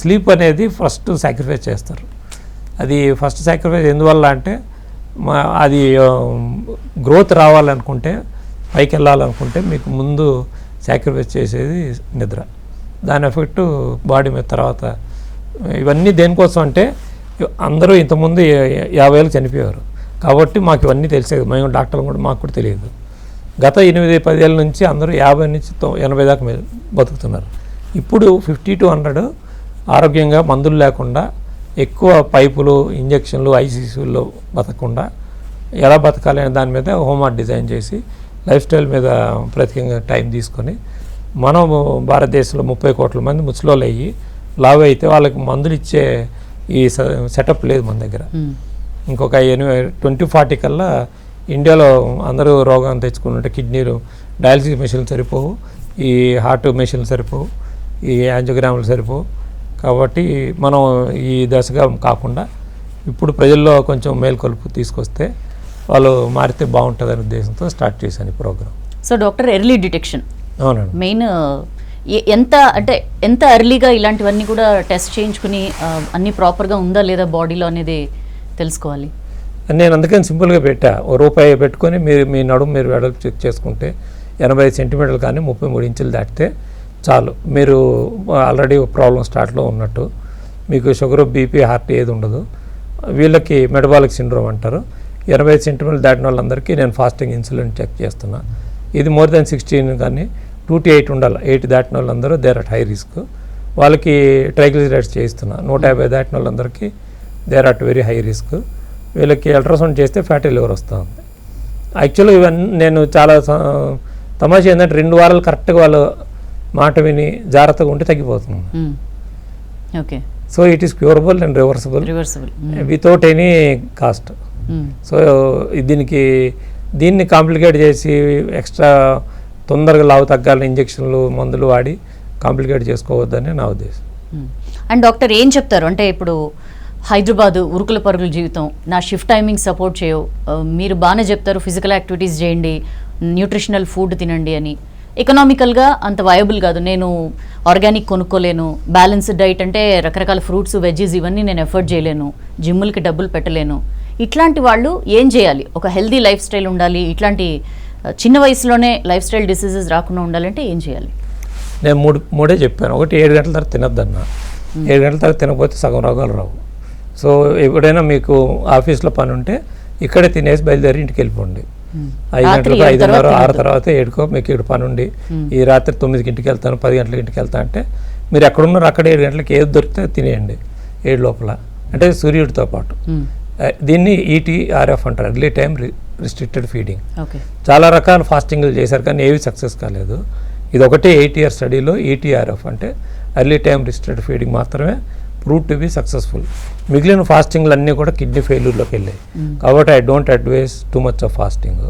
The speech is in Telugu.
స్లీప్ అనేది ఫస్ట్ సాక్రిఫైస్ చేస్తారు. అది ఫస్ట్ సాక్రిఫైస్ ఎందువల్ల అంటే అది గ్రోత్ రావాలనుకుంటే, పైకి వెళ్ళాలనుకుంటే మీకు ముందు సాక్రిఫైస్ చేసేది నిద్ర. దాని ఎఫెక్ట్ బాడీ మీద తర్వాత. ఇవన్నీ దేనికోసం అంటే అందరూ ఇంతకుముందు 50 ఏళ్ళకి చనిపోయారు కాబట్టి మాకు ఇవన్నీ తెలిసేది. మేము డాక్టర్లు కూడా మాకు కూడా తెలియదు. గత 8-10 ఏళ్ళ నుంచి అందరూ 50 నుంచి 80 దాకా బతుకుతున్నారు. ఇప్పుడు 50 to 100 ఆరోగ్యంగా మందులు లేకుండా ఎక్కువ పైపులు, ఇంజక్షన్లు, ఐసీసీలో బతకకుండా ఎలా బతకాలి అనే దాని మీద హోంవర్క్ డిజైన్ చేసి లైఫ్ స్టైల్ మీద ప్రత్యేకంగా టైం తీసుకొని మనం భారతదేశంలో 30 కోట్ల మంది ముసలోళ్ళు అయ్యి లావు అయితే వాళ్ళకి మందులు ఇచ్చే ఈ సెటప్ లేదు మన దగ్గర. ఇంకొక 2040 కల్లా ఇండియాలో అందరూ రోగం తెచ్చుకుంటుంటే కిడ్నీలు డయాలసిస్ మెషిన్లు సరిపోవు, ఈ హార్ట్ మెషిన్లు సరిపోవు, ఈ యాంజియోగ్రాములు సరిపోవు. కాబట్టి మనం ఈ దశగా కాకుండా ఇప్పుడు ప్రజల్లో కొంచెం మేల్కొలుపు తీసుకొస్తే వాళ్ళు మారితే బాగుంటుందనే ఉద్దేశంతో స్టార్ట్ చేశాను ఈ program. So doctor, early detection అవునండి మెయిన్. ఎంత ఎర్లీగా ఇలాంటివన్నీ కూడా టెస్ట్ చేయించుకుని అన్నీ ప్రాపర్గా ఉందా లేదా బాడీలో అనేది తెలుసుకోవాలి. నేను అందుకని సింపుల్గా పెట్టా, ₹1 పెట్టుకొని మీ నడుము మీరు వెడల్పు చెక్ చేసుకుంటే 85 సెంటీమీటర్లు కానీ 33 ఇంచులు దాటితే చాలు. మీరు ఆల్రెడీ ప్రాబ్లం స్టార్ట్లో ఉన్నట్టు, మీకు షుగర్, బీపీ, హార్ట్ ఏది ఉండదు. వీళ్ళకి మెటబాలిక్ సిండ్రోమ్ అంటారు. 85 సెంటీమీటర్లు దాటిన వాళ్ళందరికీ నేను ఫాస్టింగ్ ఇన్సులిన్ చెక్ చేస్తున్నా. ఇది మోర్ దెన్ 16 కానీ 2 to 8 ఉండాలి. 8 దాటిన వాళ్ళందరూ దేర్ అట్ హై రిస్క్. వాళ్ళకి ట్రైగ్లిసరైడ్స్ చేయిస్తున్నా. 150 దాటిన వాళ్ళందరికీ there at very high risk. వీళ్ళకి అల్ట్రాసౌండ్ చేస్తే ఫ్యాటీ లివర్ వస్తూ ఉంది. యాక్చువల్గా ఇవన్నీ నేను చాలా తమాషా ఏంటంటే 2 వారాలు కరెక్ట్గా వాళ్ళు మాట విని జాగ్రత్తగా ఉంటే తగ్గిపోతుంది. Okay. So it is curable and reversible without any cost. So దీన్ని కాంప్లికేట్ చేసి ఎక్స్ట్రా తొందరగా లావు తగ్గాలని ఇంజక్షన్లు, మందులు వాడి కాంప్లికేట్ చేసుకోవద్దని నా ఉద్దేశం. అండ్ డాక్టర్ ఏం చెప్తారు అంటే, ఇప్పుడు హైదరాబాదు ఉరుకుల పరుగుల జీవితం, నా షిఫ్ట్ టైమింగ్ సపోర్ట్ చేయవు, మీరు బాగానే చెప్తారు ఫిజికల్ యాక్టివిటీస్ చేయండి, న్యూట్రిషనల్ ఫుడ్ తినండి అని. ఎకనామికల్గా అంత వయబుల్ కాదు, నేను ఆర్గానిక్ కొనుక్కోలేను, బ్యాలెన్స్డ్ డైట్ అంటే రకరకాల ఫ్రూట్స్, వెజ్జీస్ ఇవన్నీ నేను ఎఫర్ట్ చేయలేను, జిమ్ములకి డబ్బులు పెట్టలేను. ఇట్లాంటి వాళ్ళు ఏం చేయాలి? ఒక హెల్దీ లైఫ్ స్టైల్ ఉండాలి, ఇట్లాంటి చిన్న వయసులోనే లైఫ్ స్టైల్ డిసీజెస్ రాకుండా ఉండాలంటే ఏం చేయాలి? నేను మూడే చెప్పాను. ఒకటి 7 గంటల తర్వాత తినొద్దన్నా. 7 గంటల తర్వాత తినకపోతే సగం రోగాలు రావు. సో ఎప్పుడైనా మీకు ఆఫీస్లో పని ఉంటే ఇక్కడే తినేసి బయలుదేరి ఇంటికి వెళ్ళిపోండి. 5 గంటలకు, 5:30, 6 తర్వాత 7కో మీకు ఇక్కడ పని ఉండి ఈ రాత్రి 9కి ఇంటికి వెళ్తాను, 10 గంటలకు ఇంటికి వెళ్తాను అంటే మీరు ఎక్కడున్నారు అక్కడ 7 గంటలకు ఏది దొరికితే తినేయండి 7 లోపల, అంటే సూర్యుడితో పాటు. దీన్ని ETRF అంటారు, ఎర్లీ టైం రిస్ట్రిక్టెడ్ ఫీడింగ్. చాలా రకాల ఫాస్టింగ్లు చేశారు కానీ ఏవి సక్సెస్ కాలేదు. ఇది ఒకటే 8 year స్టడీలో ETRF అంటే ఎర్లీ టైం రిస్ట్రిక్టెడ్ ఫీడింగ్ మాత్రమే ప్రూవ్ టు బి సక్సెస్ఫుల్. మిగిలిన ఫాస్టింగ్లు అన్నీ కూడా కిడ్నీ ఫెయిల్యూర్లోకి వెళ్ళాయి. కాబట్టి I don't advice too much of fasting.